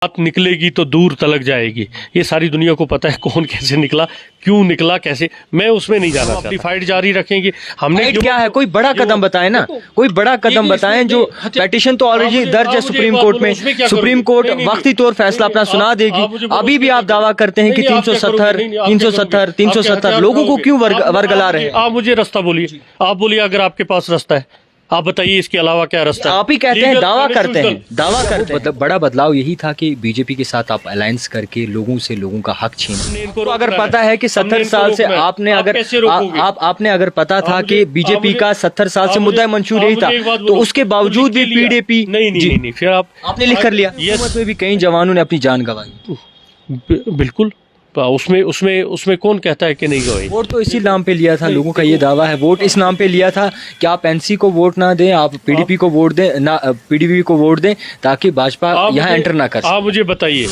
बात निकलेगी तो दूर तलक जाएगी। ये सारी दुनिया को पता है कौन कैसे निकला, क्यों निकला, कैसे। मैं उसमें नहीं जाना चाहता। फाइट जारी रखेंगे। हमने क्या है, कोई बड़ा कदम बताएं ना, कोई बड़ा कदम बताएं। जो पेटिशन तो ऑलरेडी दर्ज है सुप्रीम कोर्ट में, सुप्रीम कोर्ट वक्ती तौर फैसला अपना सुना देगी। अभी भी आप दावा करते हैं कि 370 लोगों को क्यों वर्गला रहे हैं? आप मुझे रास्ता बोलिए, आप बोलिए अगर आपके पास रास्ता है आप बताइए, इसके अलावा क्या रास्ता है? आप ही कहते हैं, दावा करते हैं। बड़ा बदलाव यही था कि बीजेपी के साथ आप अलायंस करके लोगों से लोगों का हक छीन। तो अगर पता है कि 70 साल से आपने अगर पता था कि बीजेपी का 70 साल से मुद्दा मंशूर यही था, तो उसके बावजूद भी पीडीपी नहीं, फिर आपने लिख कर लिया। में भी कई जवानों ने अपनी जान गंवाई। बिल्कुल, उसमें कौन कहता है कि नहीं गए? वोट तो इसी नाम पे लिया था, लोगों का ये दावा है। वोट इस नाम पे लिया था कि आप एनसी को वोट ना दें, आप पीडीपी को वोट दें, ना पीडीपी को वोट दें, ताकि भाजपा यहाँ एंटर ना कर। आप मुझे बताइए,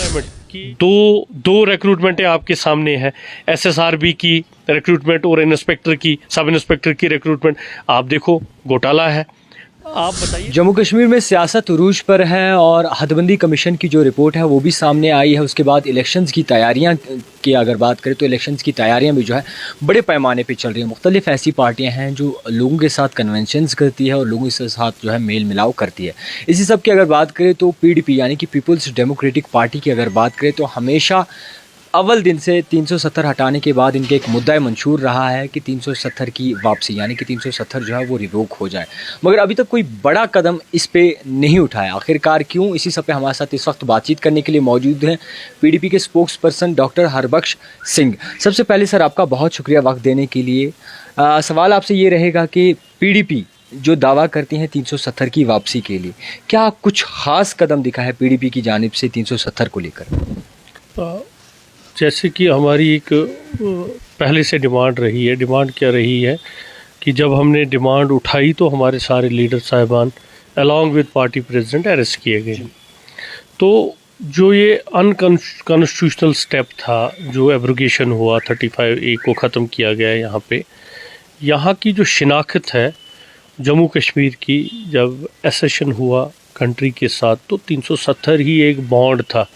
दो रिक्रूटमेंटें आपके सामने है, एसएसआरबी की रिक्रूटमेंट और इंस्पेक्टर की, सब इंस्पेक्टर की रिक्रूटमेंट। आप देखो घोटाला है। आप बताइए। जम्मू कश्मीर में सियासत उरूज पर है और हदबंदी कमीशन की जो रिपोर्ट है वो भी सामने आई है। उसके बाद इलेक्शंस की तैयारियां की अगर बात करें तो इलेक्शंस की तैयारियां भी जो है बड़े पैमाने पे चल रही हैं। मुख्तलिफ ऐसी पार्टियां हैं जो लोगों के साथ कन्वेंशंस करती है और लोगों के साथ जो है मेल मिलाव करती है। इसी सब की अगर बात करें तो पीडीपी यानी कि पीपल्स डेमोक्रेटिक पार्टी की अगर बात करें तो हमेशा अव्वल दिन से 370 हटाने के बाद इनके एक मुद्दा मंशूर रहा है कि 370 की वापसी, यानी कि 370 जो है वो रिवोक हो जाए। मगर अभी तक कोई बड़ा कदम इस पे नहीं उठाया। आखिरकार क्यों? इसी सब पे हमारे साथ इस वक्त बातचीत करने के लिए मौजूद हैं पीडीपी के spokesperson doctor Harbaksh Singh. सबसे पहले सर आपका बहुत शुक्रिया वक्त देने के लिए। सवाल आपसे ये रहेगा कि पीडीपी जो दावा करती हैं 370 की वापसी के लिए, क्या कुछ ख़ास कदम दिखा है पीडीपी की जानिब से 370 को लेकर? जैसे कि हमारी एक पहले से डिमांड रही है। डिमांड क्या रही है कि जब हमने डिमांड उठाई तो हमारे सारे लीडर साहिबान along with party president arrest किए गए। तो जो ये अनकॉन्स्टिट्यूशनल स्टेप था, जो एब्रोगेशन हुआ 35A को ख़त्म किया गया यहाँ पे, यहाँ की जो शिनाख्त है जम्मू कश्मीर की, जब एसेशन हुआ कंट्री के साथ तो 370 ही एक बॉन्ड था,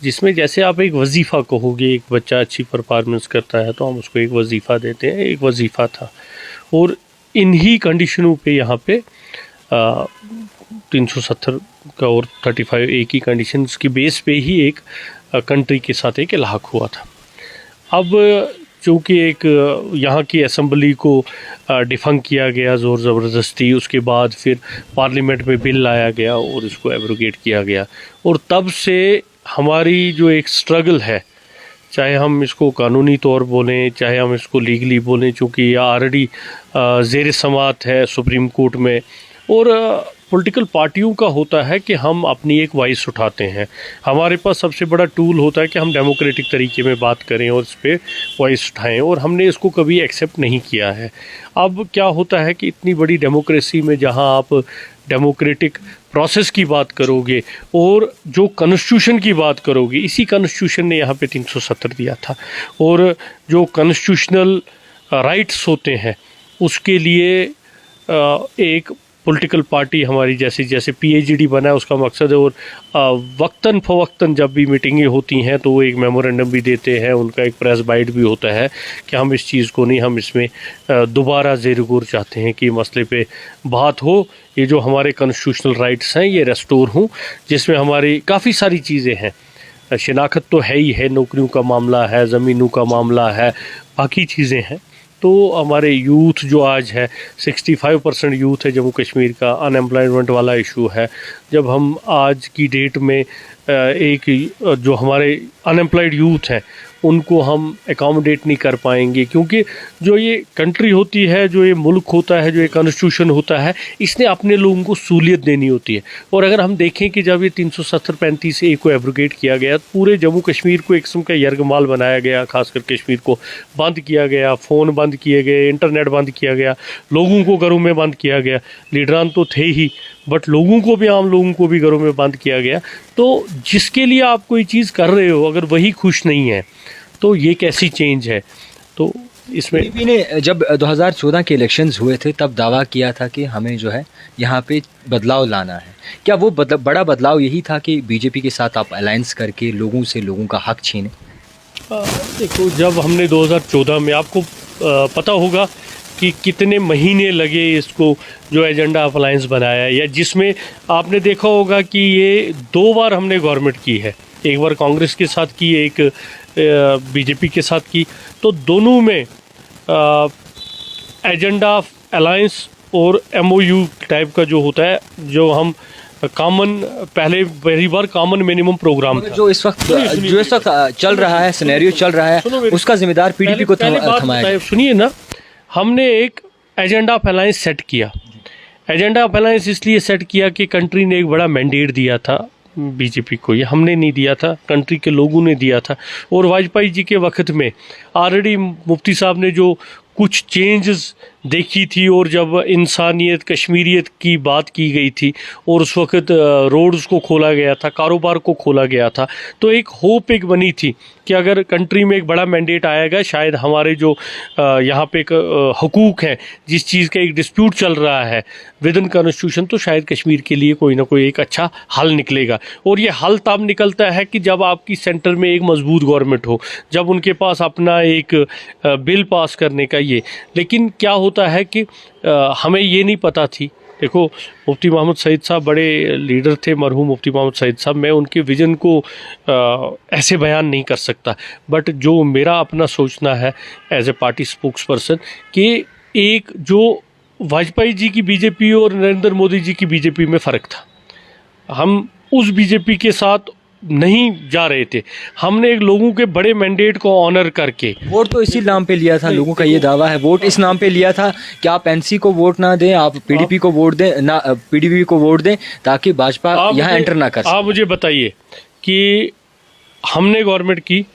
जिसमें जैसे आप एक वजीफ़ा कहोगे, एक बच्चा अच्छी परफॉर्मेंस करता है तो हम उसको एक वजीफ़ा देते हैं, एक वजीफ़ा था। और इन्हीं कंडीशनों पे यहाँ पे 370 का और 35A की कंडीशंस की बेस पे ही एक कंट्री के साथ एक इलाक़ हुआ था। अब चूँकि एक यहाँ की असम्बली को डिफंग किया गया ज़ोर ज़बरदस्ती, उसके बाद फिर पार्लियामेंट में बिल लाया गया और इसको एब्रोगेट किया गया। और तब से हमारी जो एक स्ट्रगल है, चाहे हम इसको कानूनी तौर बोलें, चाहे हम इसको लीगली बोलें, चूँकि ये ऑलरेडी ज़ेर समात है सुप्रीम कोर्ट में। और पॉलिटिकल पार्टियों का होता है कि हम अपनी एक वॉइस उठाते हैं। हमारे पास सबसे बड़ा टूल होता है कि हम डेमोक्रेटिक तरीके में बात करें और इस पर वॉइस उठाएं, और हमने इसको कभी एक्सेप्ट नहीं किया है। अब क्या होता है कि इतनी बड़ी डेमोक्रेसी में जहां आप डेमोक्रेटिक प्रोसेस की बात करोगे और जो कॉन्स्टिट्यूशन की बात करोगे, इसी कॉन्स्टिट्यूशन ने यहाँ पे 370 दिया था। और जो कॉन्स्टिट्यूशनल राइट्स होते हैं उसके लिए एक पॉलिटिकल पार्टी हमारी जैसे PAGD बना है, उसका मकसद है। और वक्तन फ़वक्तन जब भी मीटिंगें होती हैं तो वो एक मेमोरेंडम भी देते हैं, उनका एक प्रेस बाइट भी होता है कि हम इस चीज़ को नहीं, हम इसमें दोबारा ज़ेर गौर चाहते हैं कि मसले पे बात हो, ये जो हमारे कॉन्स्टिट्यूशनल राइट्स हैं ये रेस्टोर हों, जिसमें हमारी काफ़ी सारी चीज़ें हैं। शिनाख्त तो है ही है, नौकरियों का मामला है, ज़मीनों का मामला है, बाकी चीज़ें हैं। तो हमारे यूथ जो आज है 65% यूथ है जम्मू कश्मीर का, अनएम्प्लॉयमेंट वाला इशू है। जब हम आज की डेट में एक जो हमारे अनएम्प्लॉयड यूथ हैं उनको हम एकोमोडेट नहीं कर पाएंगे, क्योंकि जो ये कंट्री होती है, जो ये मुल्क होता है, जो ये कॉन्स्टिट्यूशन होता है, इसने अपने लोगों को सहूलियत देनी होती है। और अगर हम देखें कि जब ये 370-35A को एब्रोगेट किया गया, पूरे जम्मू कश्मीर को एक किस्म का यरगमाल बनाया गया, खासकर कश्मीर को बंद किया गया, फ़ोन बंद किए गए, इंटरनेट बंद किया गया, लोगों को घरों में बंद किया गया। लीडरान तो थे ही, बट लोगों को भी, आम लोगों को भी घरों में बंद किया गया। तो जिसके लिए आप कोई चीज़ कर रहे हो, अगर वही खुश नहीं है तो ये कैसी चेंज है? तो इसमें बीजेपी ने जब 2014 के इलेक्शंस हुए थे तब दावा किया था कि हमें जो है यहाँ पे बदलाव लाना है। क्या वो बड़ा बदलाव यही था कि बीजेपी के साथ आप अलायंस करके लोगों से लोगों का हक छीने? देखो, जब हमने 2014 में, आपको पता होगा कि कितने महीने लगे इसको जो एजेंडा ऑफ अलायंस बनाया है, या जिसमें आपने देखा होगा कि ये 2 बार हमने गवर्नमेंट की है, एक बार कांग्रेस के साथ की, एक बीजेपी के साथ की। तो दोनों में एजेंडा ऑफ अलायंस और एमओयू टाइप का जो होता है, जो हम कॉमन, पहली बार कॉमन मिनिमम प्रोग्राम था। जो इस वक्त चल रहा है, सिनेरियो चल रहा है, उसका जिम्मेदार पीडीपी को थमाया गया। सुनिए ना, हमने एक एजेंडा ऑफ अलायंस सेट किया। एजेंडा ऑफ अलायंस इसलिए सेट किया कि कंट्री ने एक बड़ा मैंडेट दिया था बीजेपी को, ये हमने नहीं दिया था, कंट्री के लोगों ने दिया था। और वाजपेयी जी के वक्त में ऑलरेडी मुफ्ती साहब ने जो कुछ चेंजेस देखी थी, और जब इंसानियत, कश्मीरियत की बात की गई थी, और उस वक्त रोड्स को खोला गया था, कारोबार को खोला गया था, तो एक होप एक बनी थी कि अगर कंट्री में एक बड़ा मैंडेट आएगा, शायद हमारे जो यहाँ पे एक हकूक़ हैं, जिस चीज़ का एक डिस्प्यूट चल रहा है विद इन कॉन्स्टिट्यूशन, तो शायद कश्मीर के लिए कोई ना कोई एक अच्छा हल निकलेगा। और ये हल तब निकलता है कि जब आपकी सेंटर में एक मजबूत गवर्नमेंट हो, जब उनके पास अपना एक बिल पास करने का ये। लेकिन क्या होता है कि हमें ये नहीं पता थी। देखो, मुफ्ती मोहम्मद सईद साहब बड़े लीडर थे, मरहूम मुफ्ती मोहम्मद सईद साहब। मैं उनके विज़न को ऐसे बयान नहीं कर सकता, बट जो मेरा अपना सोचना है as a party spokesperson, कि एक जो वाजपेयी जी की बीजेपी और नरेंद्र मोदी जी की बीजेपी में फ़र्क था। हम उस बीजेपी के साथ नहीं जा रहे थे, हमने एक लोगों के बड़े मैंडेट को ऑनर करके। वोट तो इसी नाम पे लिया था, लोगों का ये दावा है, वोट इस नाम पे लिया था कि आप एनसी को वोट ना दें, आप पीडीपी को वोट दें, ना पीडीपी को वोट दें, ताकि भाजपा यहाँ एंटर ना कर सके। आप मुझे बताइए कि हमने गवर्नमेंट की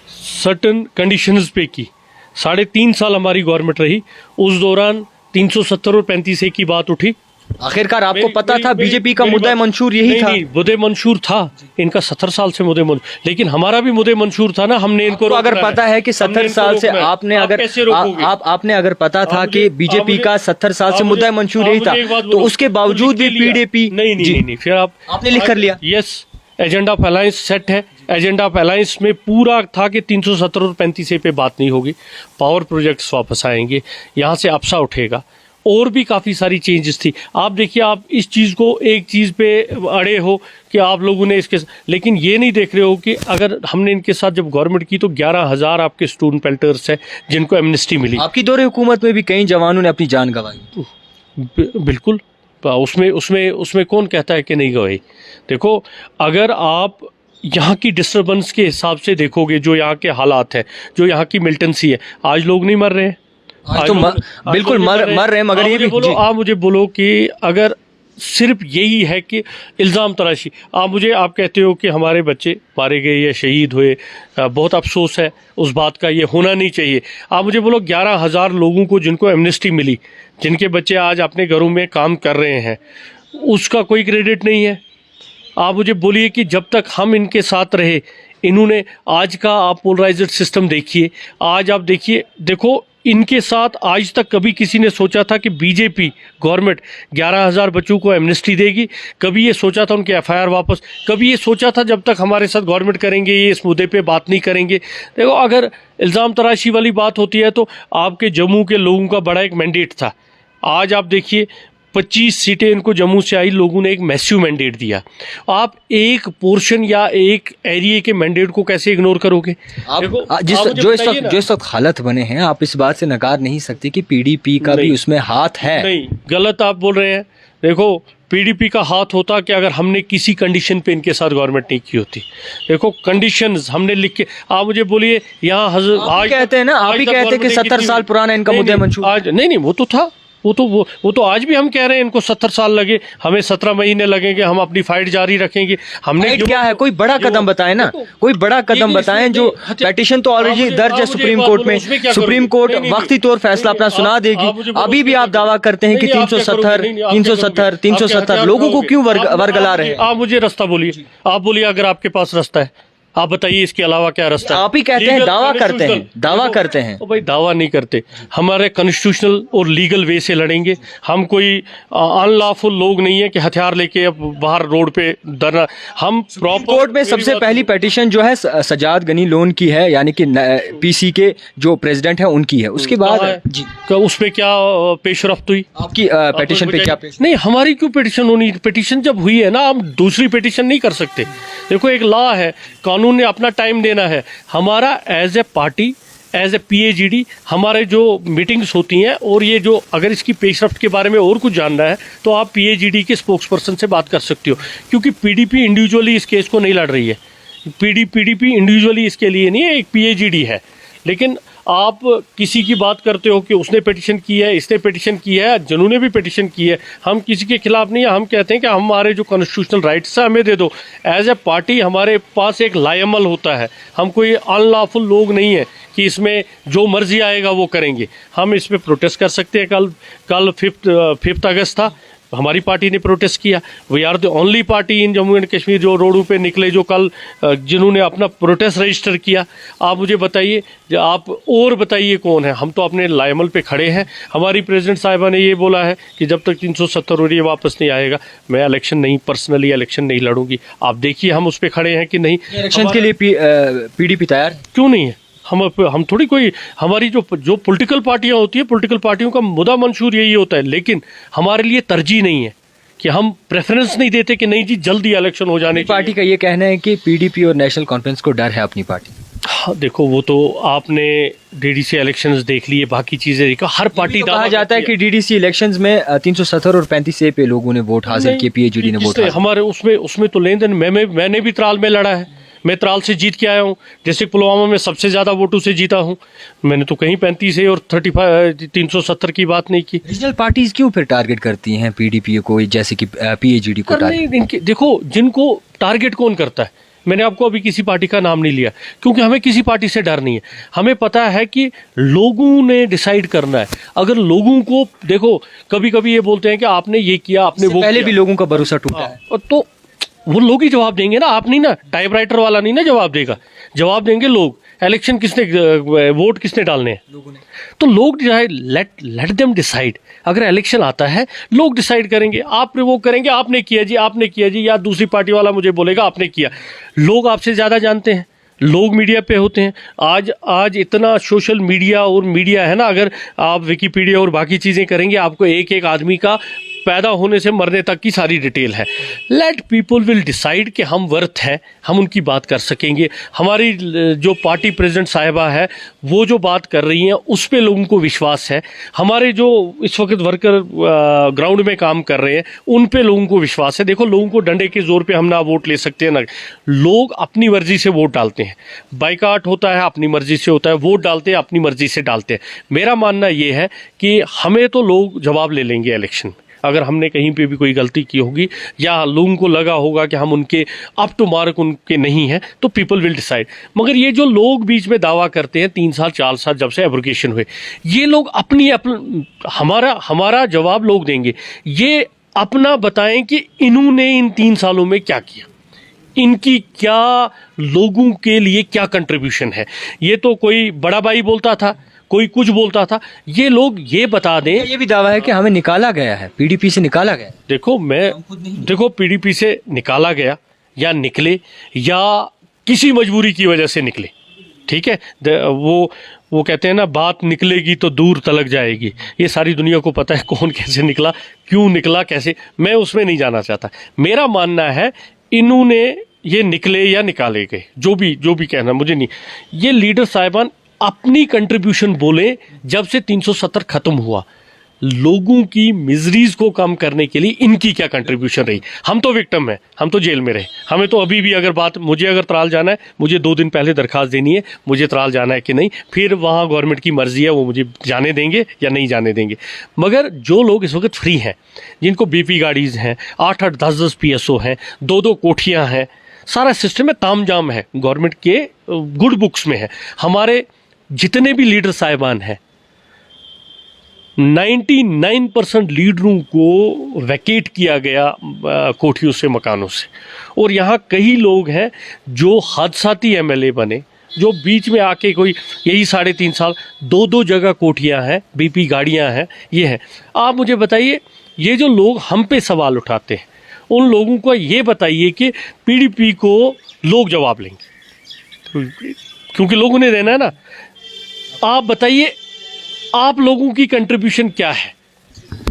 सर्टन कंडीशंस पे की, 3.5 साल हमारी गवर्नमेंट रही, उस दौरान 370 और 35A की बात उठी। आखिरकार आपको पता था बीजेपी का मुद्दा मंशूर यही था? नहीं, मुद्दे मंशूर था इनका 70 साल से मुद्दे मंशूर, लेकिन हमारा भी मुद्दे मंशूर था ना, हमने इनको तो अगर पता है कि 70 साल से आपने अगर पता था कि बीजेपी का 70 साल से मुद्दा मंशूर यही था, तो उसके बावजूद भी पीडीपी नहीं, फिर आपने लिख कर लिया। Yes, agenda of alliance set है। एजेंडा ऑफ अलायंस में पूरा था कि 370 और 35A पे बात नहीं होगी, पावर प्रोजेक्ट्स वापस आएंगे, यहाँ से अपसा उठेगा, और भी काफ़ी सारी चेंजेस थी। आप देखिए, आप इस चीज़ को एक चीज़ पे अड़े हो कि आप लोगों ने इसके, लेकिन ये नहीं देख रहे हो कि अगर हमने इनके साथ जब गवर्नमेंट की, तो 11,000 आपके स्टूडेंट पेल्टर्स हैं जिनको एमनेस्टी मिली। आपकी दौरे हुकूमत में भी कई जवानों ने अपनी जान गंवाई। बिल्कुल, उसमें कौन कहता है कि नहीं गवाई? देखो, अगर आप यहाँ की डिस्टर्बेंस के हिसाब से देखोगे, जो यहाँ के हालात हैं, जो यहाँ की मिलिटेंसी है, आज लोग नहीं मर रहे हैं, आज तो बिल्कुल मर रहे हैं। मगर ये भी आप मुझे बोलो कि अगर सिर्फ यही है कि इल्ज़ाम तराशी, आप कहते हो कि हमारे बच्चे मारे गए या शहीद हुए, बहुत अफसोस है उस बात का, ये होना नहीं चाहिए। आप मुझे बोलो 11,000 लोगों को जिनको एमनेस्टी मिली, जिनके बच्चे आज अपने घरों में काम कर रहे हैं, उसका कोई क्रेडिट नहीं है? आप मुझे बोलिए कि जब तक हम इनके साथ रहे, इन्होंने आज का आप पोलराइज्ड सिस्टम देखिए, आज आप देखो इनके साथ आज तक कभी किसी ने सोचा था कि बीजेपी गवर्नमेंट 11,000 बच्चों को एमनेस्टी देगी? कभी ये सोचा था उनके एफआईआर वापस? कभी ये सोचा था जब तक हमारे साथ गवर्नमेंट करेंगे ये इस मुद्दे पे बात नहीं करेंगे? देखो, अगर इल्ज़ाम तराशी वाली बात होती है तो आपके जम्मू के लोगों का बड़ा एक मैंडेट था। आज आप देखिए 25 सीटें इनको जम्मू से आई, लोगों ने एक मैसिव मैंडेट दिया। आप एक पोर्शन या एक एरिया के मैंडेट को कैसे इग्नोर करोगे? जो इस वक्त हालत बने हैं, आप इस बात से नकार नहीं सकते कि पीडीपी का भी उसमें हाथ है। नहीं, गलत आप बोल रहे हैं। देखो, पीडीपी का हाथ होता कि अगर हमने किसी कंडीशन पे इनके साथ गवर्नमेंट नहीं की होती। देखो, कंडीशंस हमने लिख के, आप मुझे बोलिए यहाँ आज कहते हैं ना, आप ही कहते हैं कि 70 साल पुराना इनका मुद्दा मंशूर। आज नहीं, वो तो था, वो तो आज भी हम कह रहे हैं इनको 70 साल लगे, हमें 17 महीने लगेंगे, हम अपनी फाइट जारी रखेंगे। हमने क्या है, कोई बड़ा कदम बताएं ना, कोई बड़ा कदम बताएं। जो पेटिशन तो ऑलरेडी दर्ज है सुप्रीम कोर्ट में, सुप्रीम कोर्ट वक्ती तौर फैसला अपना सुना देगी। अभी भी आप दावा करते हैं कि 370 लोगों को क्यों वर्गला रहे हैं? आप मुझे रास्ता बोलिए, आप बोलिए अगर आपके पास रास्ता है, आप बताइए इसके अलावा क्या रास्ता है? आप ही कहते हैं, Legal, दावा करते हैं, constitutional। दावा देखो, करते हैं। ओ भाई दावा नहीं करते, हमारे कॉन्स्टिट्यूशनल और लीगल वे से लड़ेंगे हम। कोई अनलॉफुल लोग नहीं है कि हथियार लेके अब बाहर रोड पे धरना। हम प्रॉपर कोर्ट में सबसे पहली पिटीशन जो है सजाद गनी लोन की है, यानी कि पीसी के जो प्रेसिडेंट है उनकी है। उसके बाद जी उस पे क्या पेशरफ्त हुई? आपकी पिटीशन पे क्या नहीं, हमारी क्यों पिटीशन होनी? पिटीशन जब हुई है ना, हम दूसरी पिटीशन नहीं कर सकते। देखो एक लॉ है, कानून ने अपना टाइम देना है। हमारा as a party, as a PAGD, हमारे जो मीटिंग्स होती हैं, और ये जो अगर इसकी पेशरफ्त के बारे में और कुछ जानना है तो आप PAGD के स्पोक्स पर्सन से बात कर सकते हो, क्योंकि PDP इंडिविजुअली इस केस को नहीं लड़ रही है। PDP इंडिविजुअली इसके लिए नहीं है, एक PAGD है। लेकिन आप किसी की बात करते हो कि उसने पिटीशन की है, इसने पिटीशन की है, जनू ने भी पिटीशन की है। हम किसी के खिलाफ नहीं है, हम कहते हैं कि हमारे जो कॉन्स्टिट्यूशनल राइट्स है हमें दे दो। एज ए पार्टी हमारे पास एक लायमल होता है, हम कोई अनलॉफुल लोग नहीं है कि इसमें जो मर्जी आएगा वो करेंगे। हम इस पर प्रोटेस्ट कर सकते हैं। कल 5 अगस्त था, हमारी पार्टी ने प्रोटेस्ट किया। We are the only party in Jammu and Kashmir जो रोडों पे निकले, जो कल जिन्होंने अपना प्रोटेस्ट रजिस्टर किया। आप मुझे बताइए, आप और बताइए कौन है? हम तो अपने लायमल पे खड़े हैं। हमारी प्रेसिडेंट साहिबा ने ये बोला है कि जब तक 370 और ये वापस नहीं आएगा, मैं इलेक्शन नहीं, पर्सनली इलेक्शन नहीं लड़ूंगी। आप देखिए हम उस पर खड़े हैं कि नहीं। इलेक्शन के लिए PDP तैयार क्यों नहीं है? हम थोड़ी कोई, हमारी जो पॉलिटिकल पार्टियां होती है, पॉलिटिकल पार्टियों का मुद्दा मंशूर यही होता है। लेकिन हमारे लिए तरजीह नहीं है कि हम प्रेफरेंस नहीं देते कि नहीं जी जल्दी इलेक्शन हो जाने चाहिए। पार्टी का ये कहना है कि PDP और नेशनल कॉन्फ्रेंस को डर है अपनी पार्टी। हाँ, देखो वो तो आपने DDC इलेक्शंस देख लिए, बाकी चीजें देखा। हर पार्टी तो कहा जाता है कि DDC इलेक्शंस में 370 और 35 पे लोगों ने वोट हासिल किए, PAGD ने वोट हासिल। हमारे उसमें तो लेन देन, मैंने भी त्राल में लड़ा है। मैं त्राल से जीत के आया हूँ। डिस्ट्रिक्ट पुलवामा में सबसे ज़्यादा वोटों से जीता हूँ। मैंने तो कहीं 35 है और 370 की बात नहीं की। रीजनल पार्टीज क्यों फिर टारगेट करती हैं PDP को, जैसे कि PAGD को टारगेट? देखो जिनको टारगेट कौन करता है, मैंने आपको अभी किसी पार्टी का नाम नहीं लिया, क्योंकि हमें किसी पार्टी से डर नहीं है। हमें पता है कि लोगों ने डिसाइड करना है। अगर लोगों को, देखो कभी कभी ये बोलते हैं कि आपने ये किया, आपने वो पहले किया। भी लोगों का भरोसा टूटा है। और तो वो लोग ही जवाब देंगे ना, आप नहीं ना। टाइपराइटर वाला नहीं ना जवाब देगा, जवाब देंगे लोग। इलेक्शन किसने, वोट किसने डालने हैं? लोगों ने। तो लोग लेट देम डिसाइड। अगर इलेक्शन आता है लोग डिसाइड करेंगे। आप वो करेंगे आपने किया जी, आपने किया जी, या दूसरी पार्टी वाला मुझे बोलेगा आपने किया। लोग आपसे ज़्यादा जानते हैं, लोग मीडिया पे होते हैं। आज इतना सोशल मीडिया और मीडिया है ना, अगर आप विकिपीडिया और बाकी चीज़ें करेंगे आपको एक एक आदमी का पैदा होने से मरने तक की सारी डिटेल है। लेट पीपल विल डिसाइड कि हम वर्थ हैं, हम उनकी बात कर सकेंगे। हमारी जो पार्टी प्रेसिडेंट साहिबा है वो जो बात कर रही हैं उस पे लोगों को विश्वास है। हमारे जो इस वक्त वर्कर ग्राउंड में काम कर रहे हैं उन पे लोगों को विश्वास है। देखो लोगों को डंडे के जोर पे हम ना वोट ले सकते हैं ना, लोग अपनी मर्जी से वोट डालते हैं। बाइकाट होता है अपनी मर्जी से होता है, वोट डालते हैं अपनी मर्जी से डालते हैं। मेरा मानना ये है कि हमें तो लोग जवाब ले लेंगे इलेक्शन में। अगर हमने कहीं पे भी कोई गलती की होगी या लोगों को लगा होगा कि हम उनके अप टू मार्क उनके नहीं हैं, तो पीपल विल डिसाइड। मगर ये जो लोग बीच में दावा करते हैं 3 साल 4 साल जब से एब्रोगेशन हुए, ये लोग हमारा जवाब लोग देंगे। ये अपना बताएं कि इन्होंने इन 3 सालों में क्या किया, इनकी क्या लोगों के लिए क्या कंट्रीब्यूशन है। ये तो कोई बड़ा भाई बोलता था, कोई कुछ बोलता था, ये लोग ये बता दें। ये भी दावा है कि हमें निकाला गया है, PDP से निकाला गया। देखो PDP से निकाला गया या निकले या किसी मजबूरी की वजह से निकले, ठीक है। वो कहते हैं ना, बात निकलेगी तो दूर तलक जाएगी। ये सारी दुनिया को पता है कौन कैसे निकला, क्यों निकला, कैसे। मैं उसमें नहीं जाना चाहता। मेरा मानना है इन्होंने ये निकले या निकाले गए, जो भी कहना मुझे नहीं। ये लीडर साहिबान अपनी कंट्रीब्यूशन बोले। जब से 370 खत्म हुआ, लोगों की मिजरीज को कम करने के लिए इनकी क्या कंट्रीब्यूशन रही। हम तो विक्टिम हैं, हम तो जेल में रहे। हमें तो अभी भी मुझे अगर त्राल जाना है, मुझे 2 दिन पहले दरखास्त देनी है मुझे त्राल जाना है कि नहीं, फिर वहाँ गवर्नमेंट की मर्जी है वो मुझे जाने देंगे या नहीं जाने देंगे। मगर जो लोग इस वक्त फ्री हैं, जिनको BP गाड़ीज हैं, 8-8 10-10 PSO हैं, 2-2 कोठियाँ हैं, सारा सिस्टम में तामझाम है, गवर्नमेंट के गुड बुक्स में है। हमारे जितने भी लीडर साहिबान हैं 99% लीडरों को वैकेट किया गया कोठियों से, मकानों से। और यहाँ कई लोग हैं जो हादसाती एमएलए बने, जो बीच में आके कोई यही 3.5 साल 2-2 जगह कोठियाँ हैं, बीपी गाड़ियाँ हैं, ये हैं। आप मुझे बताइए, ये जो लोग हम पे सवाल उठाते हैं, उन लोगों को ये बताइए कि पीडीपी को लोग जवाब लेंगे, क्योंकि लोगों ने देना है ना। आप बताइए, आप लोगों की कंट्रीब्यूशन क्या है?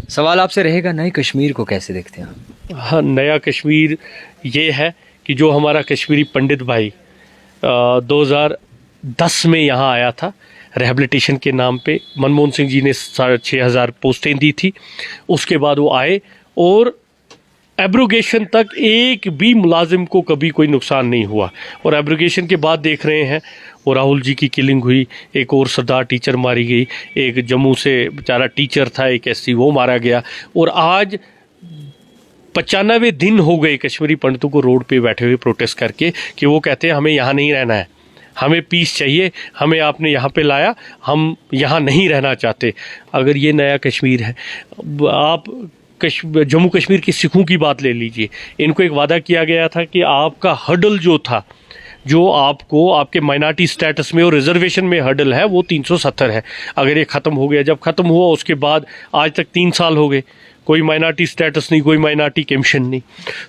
सवाल आपसे रहेगा, नए कश्मीर को कैसे देखते हैं आप? हाँ, नया कश्मीर ये है कि जो हमारा कश्मीरी पंडित भाई 2010 में यहाँ आया था रिहेबिलिटेशन के नाम पे, मनमोहन सिंह जी ने 6,500 पोस्टें दी थी। उसके बाद वो आए और एब्रोगेशन तक एक भी मुलाजिम को कभी कोई नुकसान नहीं हुआ। और एब्रोगेशन के बाद देख रहे हैं वो राहुल जी की किलिंग हुई, एक और सरदार टीचर मारी गई, एक जम्मू से बेचारा टीचर था, एक एससी वो मारा गया। और आज 95 दिन हो गए कश्मीरी पंडितों को रोड पे बैठे हुए प्रोटेस्ट करके कि वो कहते हैं हमें यहाँ नहीं रहना है, हमें पीस चाहिए, हमें आपने यहाँ पे लाया, हम यहाँ नहीं रहना चाहते। अगर ये नया कश्मीर है, आप जम्मू कश्मीर के सिखों की बात ले लीजिए। इनको एक वादा किया गया था कि आपका हर्डल जो था, जो आपको आपके माइनॉरिटी स्टेटस में और रिजर्वेशन में हर्डल है, वो 370 है। अगर ये ख़त्म हो गया, जब ख़त्म हुआ उसके बाद आज तक 3 साल हो गए, कोई माइनॉरिटी स्टेटस नहीं, कोई माइनॉरिटी कमीशन नहीं।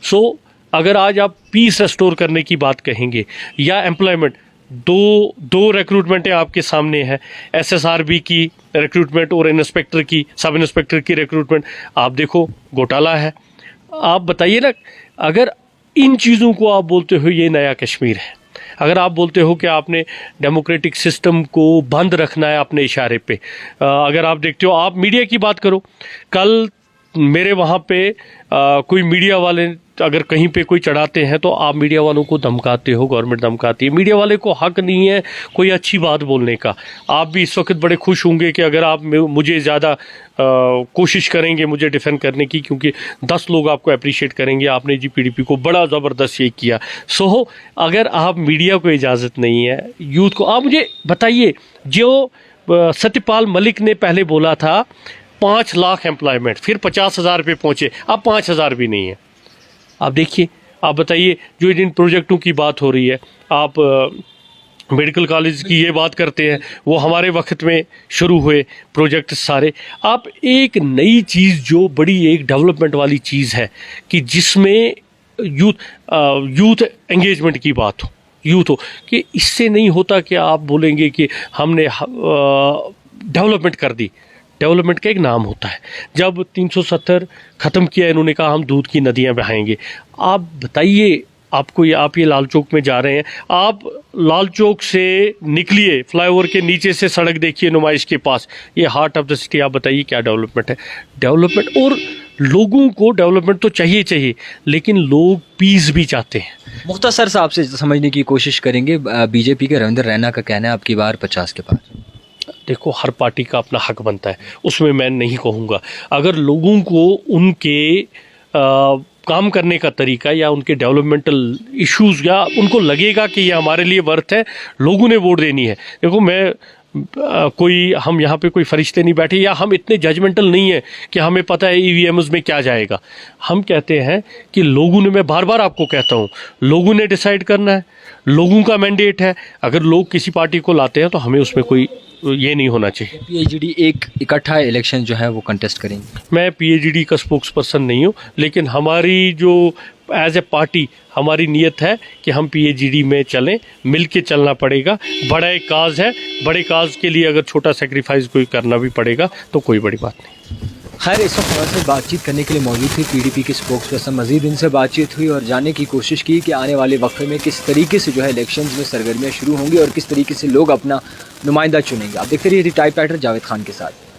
सो अगर आज आप पीस रेस्टोर करने की बात कहेंगे या एम्प्लॉयमेंट, दो रिक्रूटमेंटें आपके सामने है, एसएसआरबी की रिक्रूटमेंट और इंस्पेक्टर की, सब इंस्पेक्टर की रिक्रूटमेंट, आप देखो घोटाला है। आप बताइए ना, अगर इन चीज़ों को आप बोलते हो ये नया कश्मीर है, अगर आप बोलते हो कि आपने डेमोक्रेटिक सिस्टम को बंद रखना है अपने इशारे पे, अगर आप देखते हो, आप मीडिया की बात करो, कल मेरे वहाँ पे कोई मीडिया वाले अगर कहीं पे कोई चढ़ाते हैं तो आप मीडिया वालों को धमकाते हो, गवर्नमेंट धमकाती है। मीडिया वाले को हक नहीं है कोई अच्छी बात बोलने का। आप भी इस वक्त बड़े खुश होंगे कि अगर आप मुझे ज़्यादा कोशिश करेंगे मुझे डिफेंड करने की, क्योंकि 10 लोग आपको अप्रिशिएट करेंगे, आपने जी पीडीपी को बड़ा ज़बरदस्त ये किया। सो अगर आप मीडिया को इजाज़त नहीं है, यूथ को, आप मुझे बताइए, जो सत्यपाल मलिक ने पहले बोला था 5 लाख एम्प्लॉयमेंट, फिर 50,000 पे पहुँचे, अब 5,000 भी नहीं है। आप देखिए, आप बताइए, जो जिन प्रोजेक्टों की बात हो रही है, आप मेडिकल कॉलेज की ये बात करते हैं, वो हमारे वक्त में शुरू हुए प्रोजेक्ट सारे। आप एक नई चीज़ जो बड़ी एक डेवलपमेंट वाली चीज़ है कि जिसमें यूथ एंगेजमेंट की बात हो, यूथ हो, कि इससे नहीं होता कि आप बोलेंगे कि हमने डेवलपमेंट कर दी। डेवलपमेंट का एक नाम होता है। जब 370 ख़त्म किया, इन्होंने कहा हम दूध की नदियां बहाएंगे। आप बताइए, आपको आप ये लाल चौक में जा रहे हैं, आप लाल चौक से निकलिए, फ्लाईओवर के नीचे से सड़क देखिए नुमाइश के पास, ये हार्ट ऑफ द सिटी। आप बताइए क्या डेवलपमेंट है? डेवलपमेंट, और लोगों को डेवलपमेंट तो चाहिए, लेकिन लोग पीस भी चाहते हैं। मुख्तसर साहब से समझने की कोशिश करेंगे। बीजेपी के रविंद्र रैना का कहना है आपकी बार 50 के पार। देखो, हर पार्टी का अपना हक बनता है, उसमें मैं नहीं कहूँगा। अगर लोगों को उनके काम करने का तरीका या उनके डेवलपमेंटल इश्यूज़, या उनको लगेगा कि ये हमारे लिए वर्थ है, लोगों ने वोट देनी है। देखो, हम यहाँ पे कोई फरिश्ते नहीं बैठे, या हम इतने जजमेंटल नहीं है कि हमें पता है ईवीएम्स में क्या जाएगा। हम कहते हैं कि लोगों ने, मैं बार बार आपको कहता हूँ, लोगों ने डिसाइड करना है, लोगों का मैंडेट है। अगर लोग किसी पार्टी को लाते हैं तो हमें उसमें कोई ये नहीं होना चाहिए। पीएचडी एक इकट्ठा इलेक्शन जो है वो कंटेस्ट करेंगे। मैं पीएचडी का स्पोक्स पर्सन नहीं हूँ, लेकिन हमारी जो एज ए पार्टी हमारी नीयत है कि हम पीएचडी में चलें, मिल के चलना पड़ेगा। बड़ा एक काज है, बड़े काज के लिए अगर छोटा सेक्रीफाइस कोई करना भी पड़ेगा तो कोई बड़ी बात नहीं। खैर, इस वक्त हमारे से बातचीत करने के लिए मौजूद थे पीडीपी के स्पोक्स पर्सन। मजीद इनसे बातचीत हुई और जानने की कोशिश की कि आने वाले वक्त में किस तरीके से जो है इलेक्शंस में सरगर्मियाँ शुरू होंगी और किस तरीके से लोग अपना नुमाइंदा चुनेंगे। आप देखते रहिए द टाइपराइटर जावेद खान के साथ।